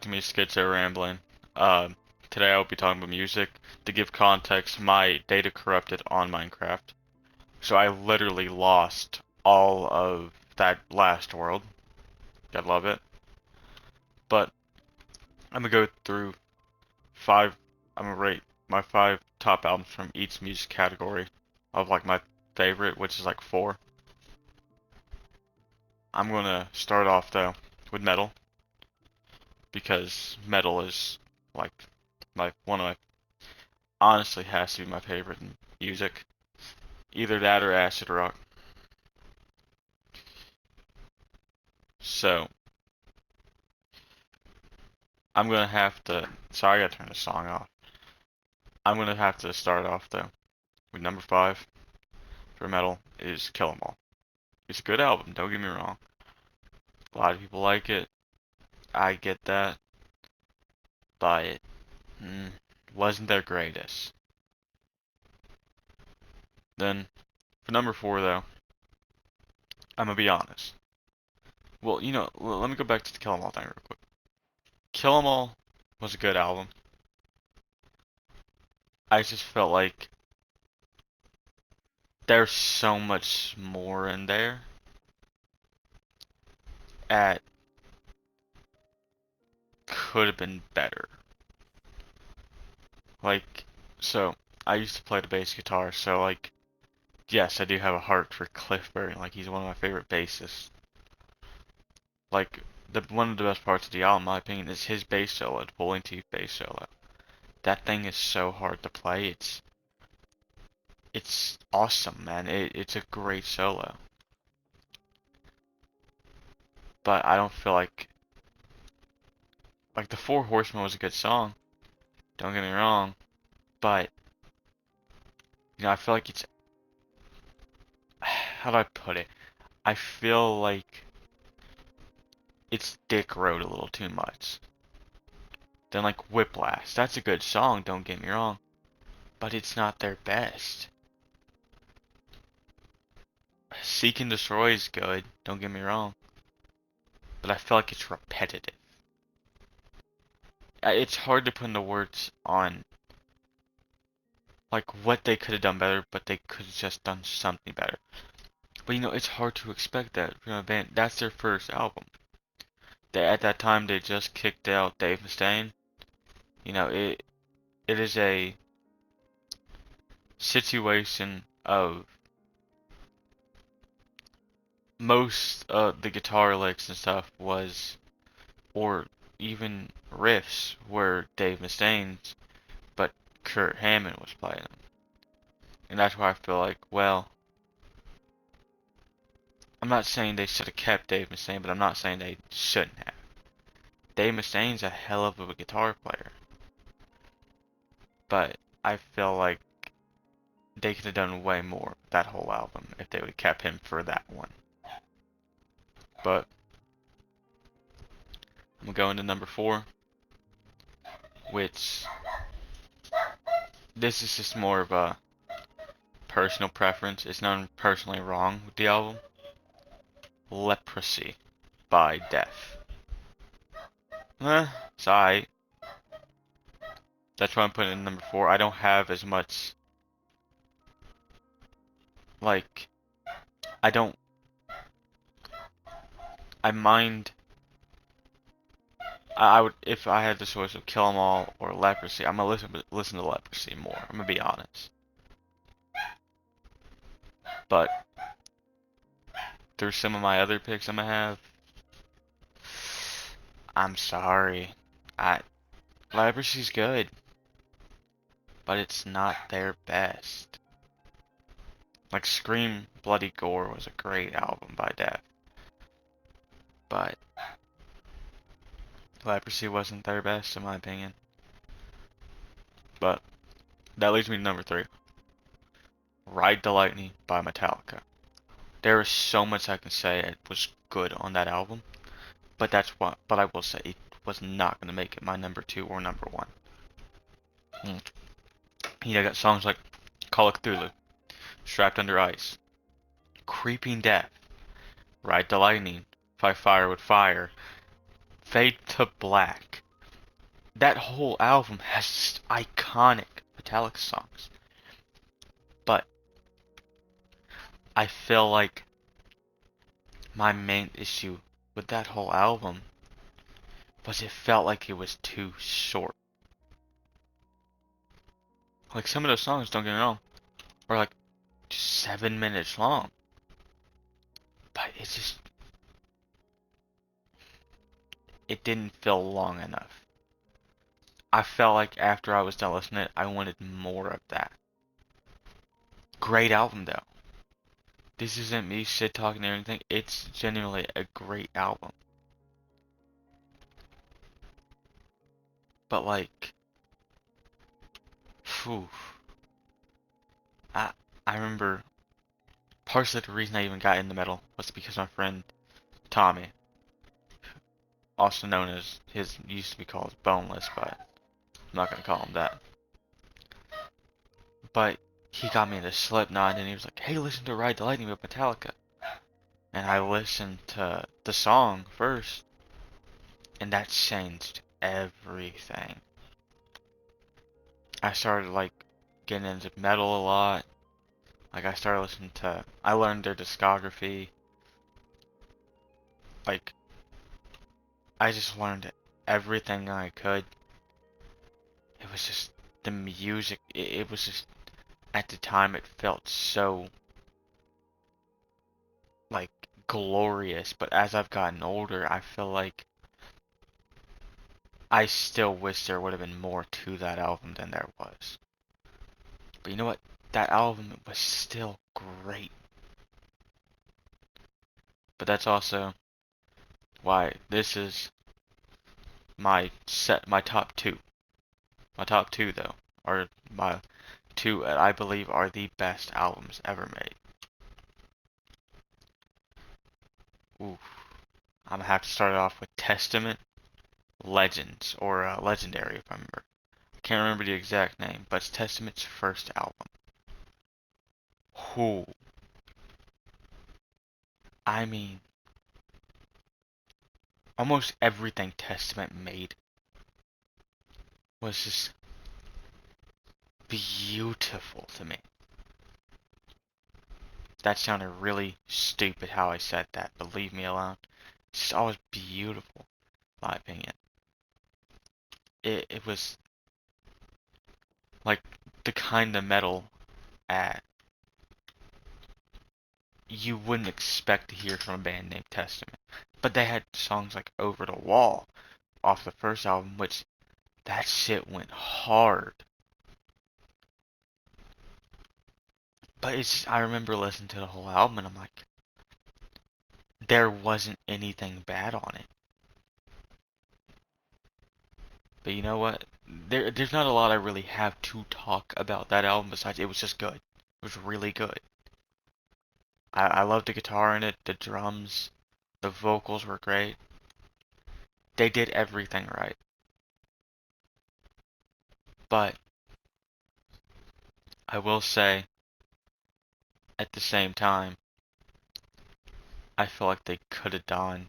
To me, Schizo Rambling. Um, Today I will be talking about music. To give context, my data corrupted on Minecraft, so I literally lost all of that last world. I love it. But I'm gonna go through five. I'm gonna rate my five top albums from each music category of like my favorite, which is like four. I'm gonna start off though with metal because metal is like one of my honestly has to be my favorite in music. Either that or acid rock. So I'm gonna have to. Sorry, I gotta turn the song off. I'm gonna have to start off though with number five for metal is Kill 'Em All. It's a good album. Don't get me wrong. A lot of people like it. I get that, but it wasn't their greatest. Then for number four though, I'm gonna be honest. Well, let me go back to the Kill 'Em All thing real quick. Kill 'Em All was a good album. I just felt like there's so much more in there at could have been better. Like, so I used to play the bass guitar, so like, yes, I do have a heart for Cliff Burton. Like, he's one of my favorite bassists. Like, the one of the best parts of the album, in my opinion, is his bass solo, the pulling teeth bass solo. That thing is so hard to play. It's awesome, man. It's a great solo. But I don't feel like the Four Horsemen was a good song. Don't get me wrong, but I feel like it's how do I put it? I feel like it's Dick Road a little too much. Then like Whiplash, that's a good song, don't get me wrong, but it's not their best. Seek and Destroy is good, don't get me wrong, but I feel like it's repetitive. It's hard to put into words on like what they could have done better, but they could have just done something better. But it's hard to expect that from a band. That's their first album. At that time they just kicked out Dave Mustaine. It is a situation of most of the guitar licks and stuff was, or even riffs were Dave Mustaine's, but Kurt Hammond was playing them. And that's why I feel like, well, I'm not saying they should have kept Dave Mustaine, but I'm not saying they shouldn't have. Dave Mustaine's a hell of a guitar player, but I feel like they could have done way more with that whole album if they would have kept him for that one. But I'm gonna go into number four, which this is just more of a personal preference. It's not personally wrong with the album. Leprosy by Def. It's alright. That's why I'm putting it in number four. I don't have as much, like, I don't, I mind, I would, if I had the choice of Kill 'Em All or Leprosy, I'm gonna listen to Leprosy more. I'm gonna be honest. But through some of my other picks I'm gonna have, I'm sorry. I Leprosy's good, but it's not their best. Like Scream Bloody Gore was a great album by Def, but Leprosy wasn't their best in my opinion. But that leads me to number three. Ride the Lightning by Metallica. There is so much I can say it was good on that album, but I will say it was not gonna make it my number two or number one. Mm. Got songs like Call of Cthulhu, Strapped Under Ice, Creeping Death, Ride the Lightning, Fight Fire with Fire, Fade to Black. that whole album has just iconic Metallica songs. But I feel like my main issue with that whole album was it felt like it was too short. Like some of those songs, don't get me wrong, are like 7 minutes long. But it didn't feel long enough. I felt like after I was done listening to it, I wanted more of that. Great album though. This isn't me shit talking or anything. It's genuinely a great album. But like, phew, I I remember partially the reason I even got into metal was because my friend Tommy, also known as his used to be called Boneless, but I'm not gonna call him that. But he got me into Slipknot and he was like, "Hey, listen to Ride the Lightning with Metallica." And I listened to the song first, and that changed everything. I started like getting into metal a lot. Like I learned their discography. Like I just learned everything I could. It was just the music. It was just at the time it felt so like glorious. But as I've gotten older, I feel like I still wish there would have been more to that album than there was. But you know what? That album was still great. But that's also why this is my top two. My top two though are my two that I believe are the best albums ever made. Ooh, I'm gonna have to start it off with Testament, Legends, or Legendary if I remember. I can't remember the exact name, but it's Testament's first album. Who? I mean, almost everything Testament made was just beautiful to me. That sounded really stupid how I said that, but leave me alone. It's just always beautiful, in my opinion. It was like the kind of metal at you wouldn't expect to hear from a band named Testament. But they had songs like Over the Wall off the first album, which that shit went hard. But I remember listening to the whole album and I'm like, there wasn't anything bad on it. But you know what? There's not a lot I really have to talk about that album besides it was just good. It was really good. I loved the guitar in it, the drums, the vocals were great. They did everything right. But I will say, at the same time, I feel like they could have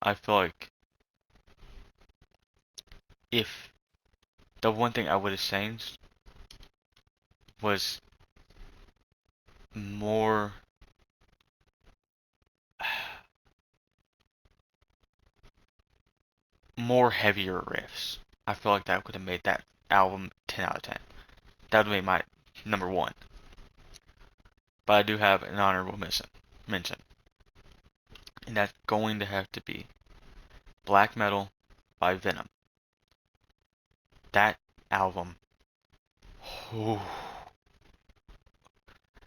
I feel like if the one thing I would have changed was more more heavier riffs. I feel like that would have made that album 10 out of 10. That would have made my number one. But I do have an honorable mention. And that's going to have to be Black Metal by Venom. That album, whew,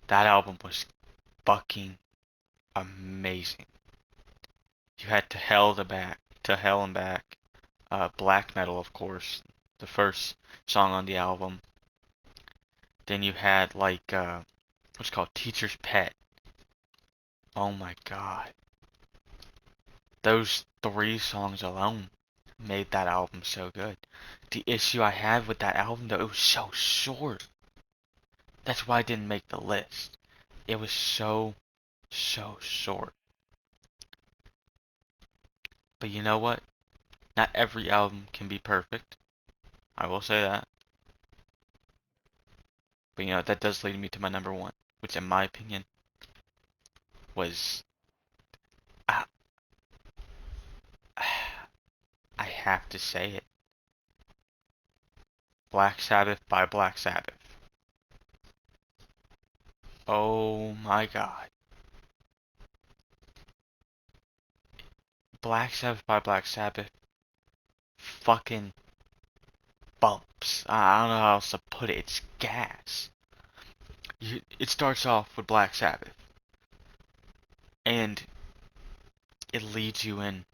that album was fucking amazing. You had To Hell and Back, Black Metal, of course, the first song on the album. Then you had like what's called Teacher's Pet. Oh my god. Those three songs alone made that album so good. The issue I had with that album though, it was so short. That's why I didn't make the list. It was so short. But you know what? Not every album can be perfect. I will say that. But that does lead me to my number one, which in my opinion was I, I have to say it. Black Sabbath by Black Sabbath. Oh my god. Black Sabbath by Black Sabbath fucking bumps. I don't know how else to put it. It's gas. It starts off with Black Sabbath, and it leads you in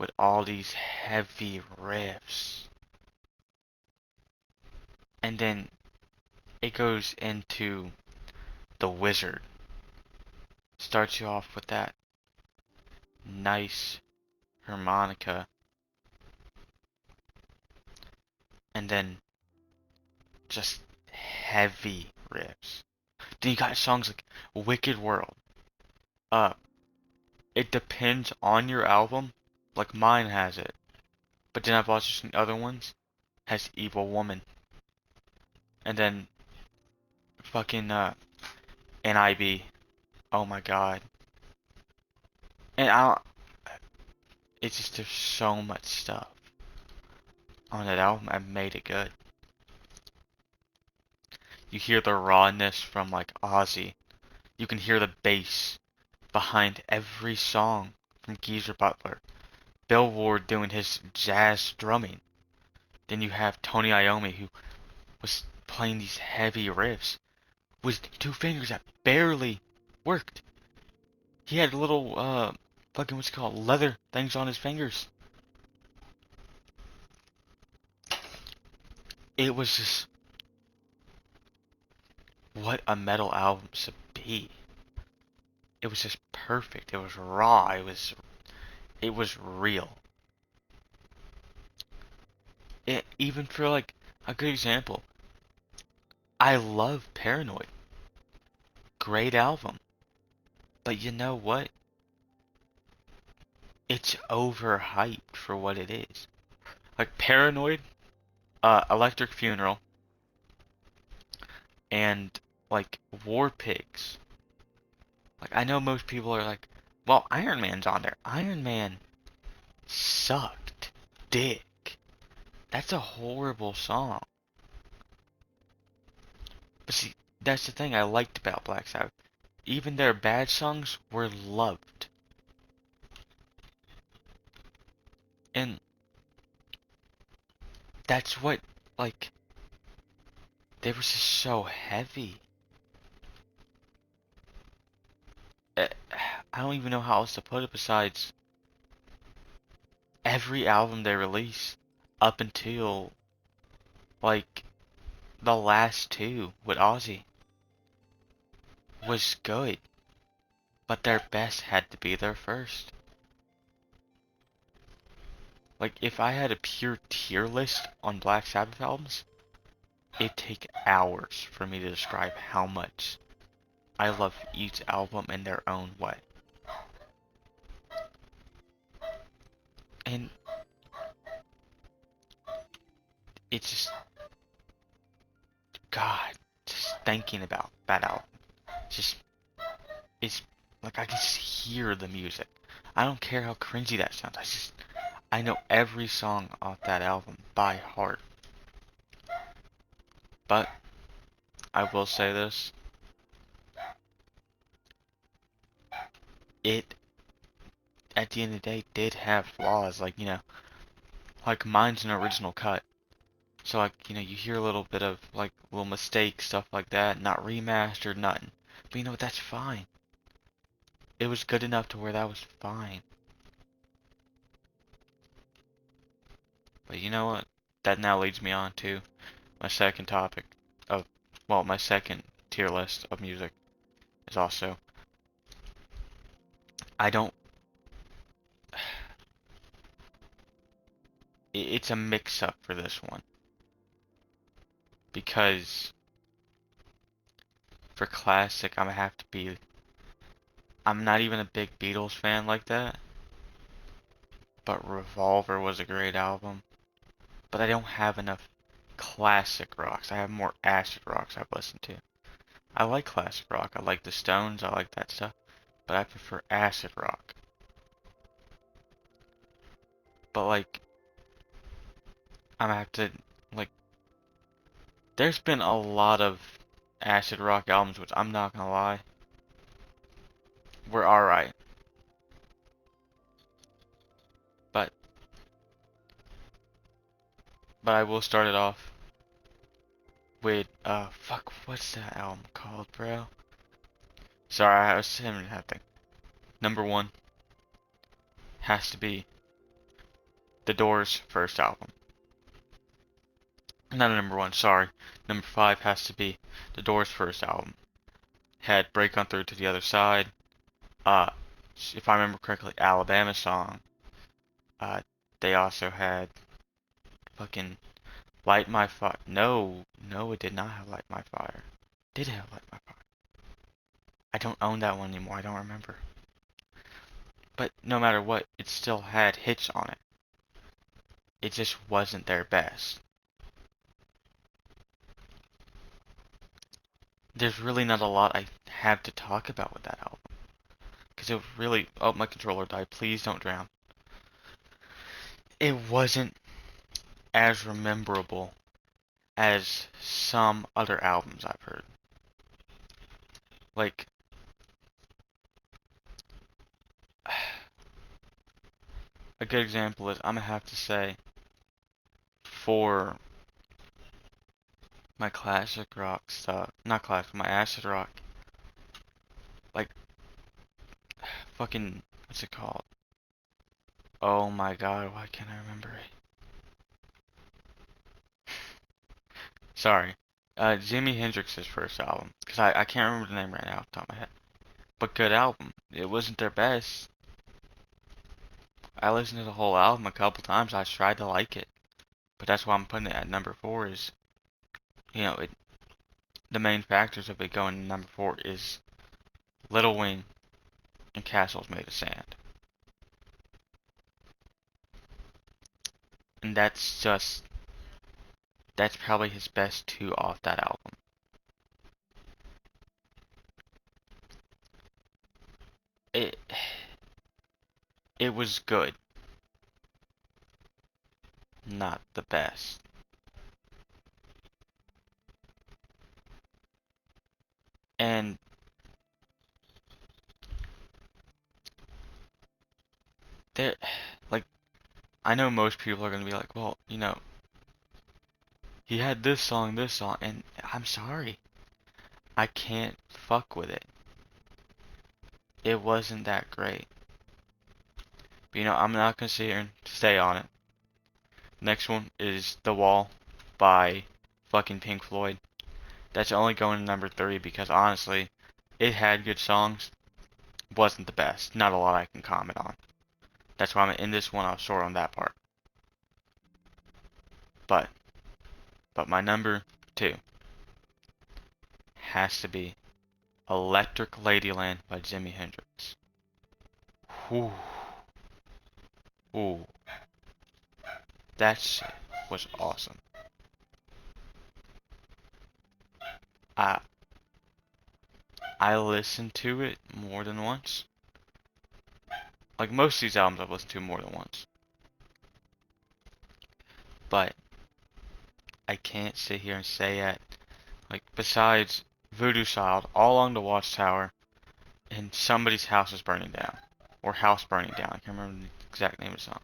with all these heavy riffs. And then it goes into The Wizard. Starts you off with that nice harmonica, and then just heavy riffs. Then you got songs like Wicked World. Uh, it depends on your album. Like mine has it. But then I've also seen other ones. Has Evil Woman. And then fucking NIB. Oh my god. And I don't, it's just there's so much stuff on that album. I made it good. You hear the rawness from like Ozzy. You can hear the bass behind every song from Geezer Butler. Bill Ward doing his jazz drumming. Then you have Tony Iommi who was playing these heavy riffs with two fingers that barely worked. He had little fucking what's it called, leather things on his fingers. It was just what a metal album should be. It was just perfect. It was raw. It was real. Even for like a good example, I love Paranoid. Great album. But you know what? It's overhyped for what it is. Like Paranoid, Electric Funeral, and like War Pigs. Like I know most people are like, well, Iron Man's on there. Iron Man sucked dick. That's a horrible song. But see, that's the thing I liked about Black Sabbath. Even their bad songs were loved. And that's what, like, they were just so heavy. Eh, I don't even know how else to put it besides every album they released up until, like, the last two with Ozzy was good. But their best had to be their first. Like, if I had a pure tier list on Black Sabbath albums, it'd take hours for me to describe how much I love each album in their own way. And it's just, God, just thinking about that album. Just, it's like I can just hear the music. I don't care how cringy that sounds. I know every song off that album by heart. But I will say this. It, at the end of the day, did have flaws. Like mine's an original cut. So like, you hear a little bit of like little mistakes, stuff like that, not remastered, nothing. But that's fine. It was good enough to where that was fine. But you know what? That now leads me on to my second topic of, well, my second tier list of music is also, I don't, it's a mix up for this one. Because for classic, I'm not even a big Beatles fan like that. but Revolver was a great album. But I don't have enough classic rocks. I have more acid rocks I've listened to. I like classic rock. I like the Stones. I like that stuff. But I prefer acid rock. But like, I'm gonna have to like. There's been a lot of acid rock albums, which I'm not gonna lie, were alright. But I will start it off with fuck, what's that album called, bro? Sorry, I was having that thing. Number one has to be The Doors' first album. Not number one, sorry. Number five has to be The Doors' first album. Had Break On Through to the Other Side. Uh, if I remember correctly, Alabama Song. Uh, they also had fucking Light My Fire. No, no, it did not have Light My Fire. Did it have Light My Fire? I don't own that one anymore. I don't remember. But no matter what, it still had hits on it. It just wasn't their best. There's really not a lot I have to talk about with that album. Because it really... Oh, my controller died. Please don't drown. It wasn't as rememberable as some other albums I've heard. Like... A good example is, I'm gonna have to say, for my classic rock stuff, not classic, my acid rock, like, fucking, what's it called? Oh my god, why can't I remember it? Sorry. Jimi Hendrix's first album, because I can't remember the name right now off the top of my head. But good album. It wasn't their best. I listened to the whole album a couple times, I tried to like it. But that's why I'm putting it at number 4 is, you know, the main factors of it going to number 4 is Little Wing and Castles Made of Sand. And that's probably his best two off that album. It it was good, not the best. And there, like, I know most people are gonna be like, well, you know, he had this song, and I'm sorry, I can't fuck with it. It wasn't that great. But you know, I'm not gonna sit here and stay on it. Next one is The Wall by fucking Pink Floyd. That's only going to number 3 because honestly, it had good songs. Wasn't the best. Not a lot I can comment on. That's why I'm in this one. I'll short on that part. But my number 2 has to be Electric Ladyland by Jimi Hendrix. Whew. Ooh. That shit was awesome. I I listened to it more than once. Like most of these albums I've listened to more than once. But I can't sit here and say it. Like besides Voodoo Child, All Along the Watchtower, and Somebody's House is Burning Down. Or House Burning Down. I can't remember the exact name of the song.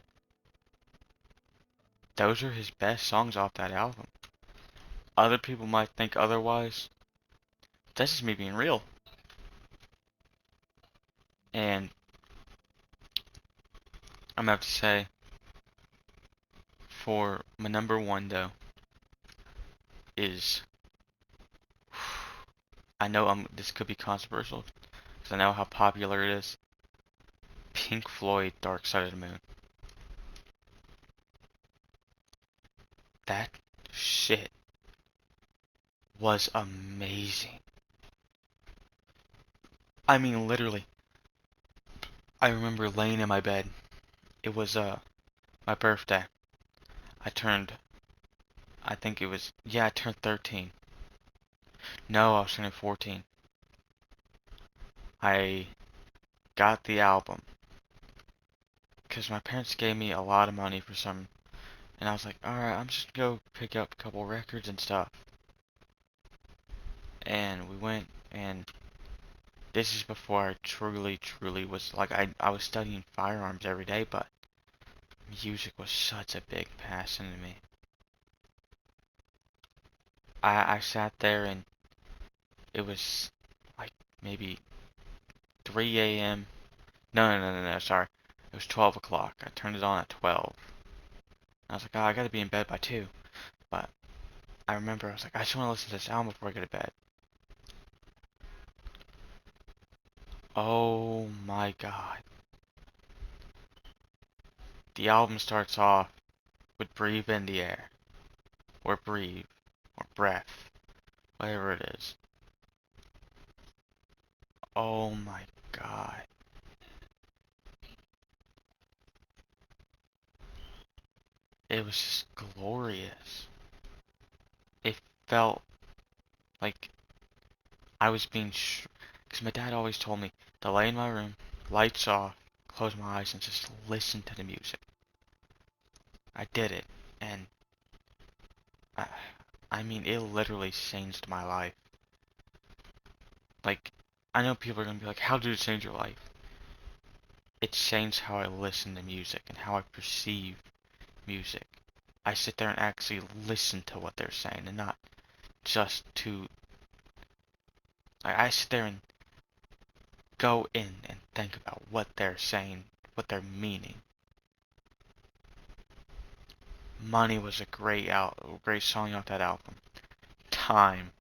Those are his best songs off that album. Other people might think otherwise. That's just me being real. And I'm gonna have to say, for my number 1 though, is, I know this could be controversial, because I know how popular it is. Pink Floyd, Dark Side of the Moon. That shit was amazing. I mean, literally, I remember laying in my bed. It was My birthday. I turned, I think it was, yeah, I turned 13. No, I was turning 14. I got the album because my parents gave me a lot of money for some, and I was like, alright, I'm just gonna go pick up a couple records and stuff. And we went, and this is before I truly was, like, I was studying firearms every day, but music was such a big passion to me. I sat there and it was like maybe 3 a.m. No, sorry. It was 12 o'clock. I turned it on at 12. I was like, oh, I gotta be in bed by 2. But I remember I was like, I just want to listen to this album before I go to bed. Oh my god. The album starts off with Breathe in the Air. Or Breathe. Or Breath. Whatever it is. Oh my god. It was just glorious. It felt like I was being because my dad always told me to lay in my room, lights off, close my eyes, and just listen to the music. I did it, and I, I mean, it literally changed my life. Like, I know people are gonna be like, how did it change your life? It changed how I listen to music and how I perceive music. I sit there and actually listen to what they're saying and not just to. I sit there and go in and think about what they're saying, what they're meaning. Money was a great song off that album. Time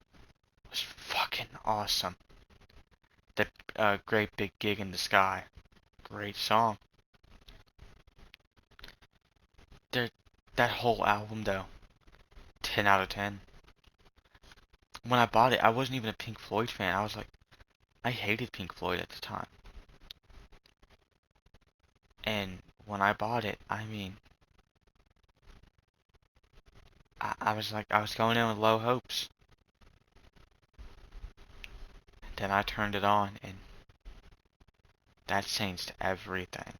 was fucking awesome. The Great Big Gig in the Sky, great song. There, that whole album though, 10 out of 10. When I bought it, I wasn't even a Pink Floyd fan. I was like, I hated Pink Floyd at the time. And when I bought it, I mean, I was like, I was going in with low hopes. Then I turned it on, and that changed everything.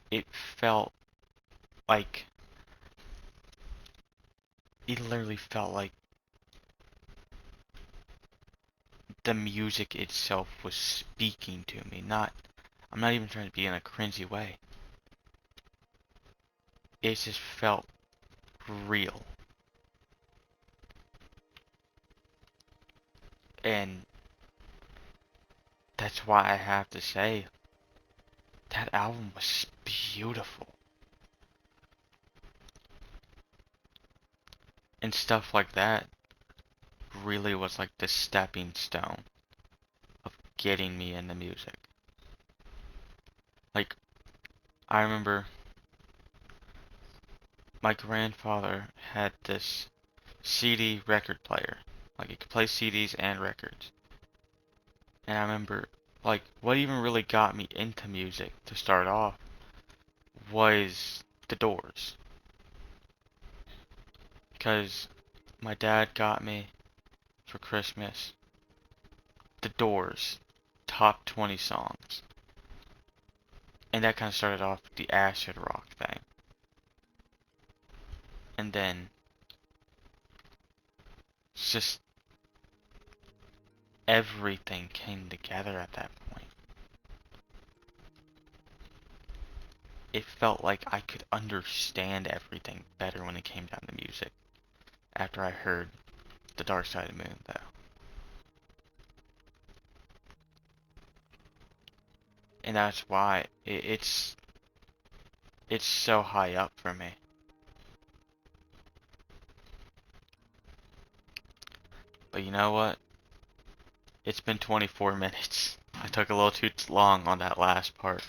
It felt like, it literally felt like the music itself was speaking to me. I'm not even trying to be in a cringy way. It just felt real. And that's why I have to say, that album was beautiful. And stuff like that really was like the stepping stone of getting me into music. Like, I remember my grandfather had this CD record player. Like, it could play CDs and records. And I remember, like, what even really got me into music to start off was The Doors. Because my dad got me for Christmas The Doors top 20 songs. And that kind of started off the acid rock thing. And then just everything came together at that point. It felt like I could understand everything better when it came down to music after I heard The Dark Side of the Moon, though. And that's why it's so high up for me. But you know what? It's been 24 minutes. I took a little too long on that last part.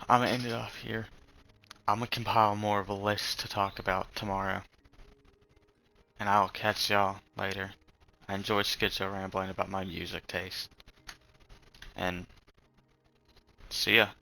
I'm gonna end it off here. I'm gonna compile more of a list to talk about tomorrow. And I'll catch y'all later. I enjoyed schizo rambling about my music taste. And See ya.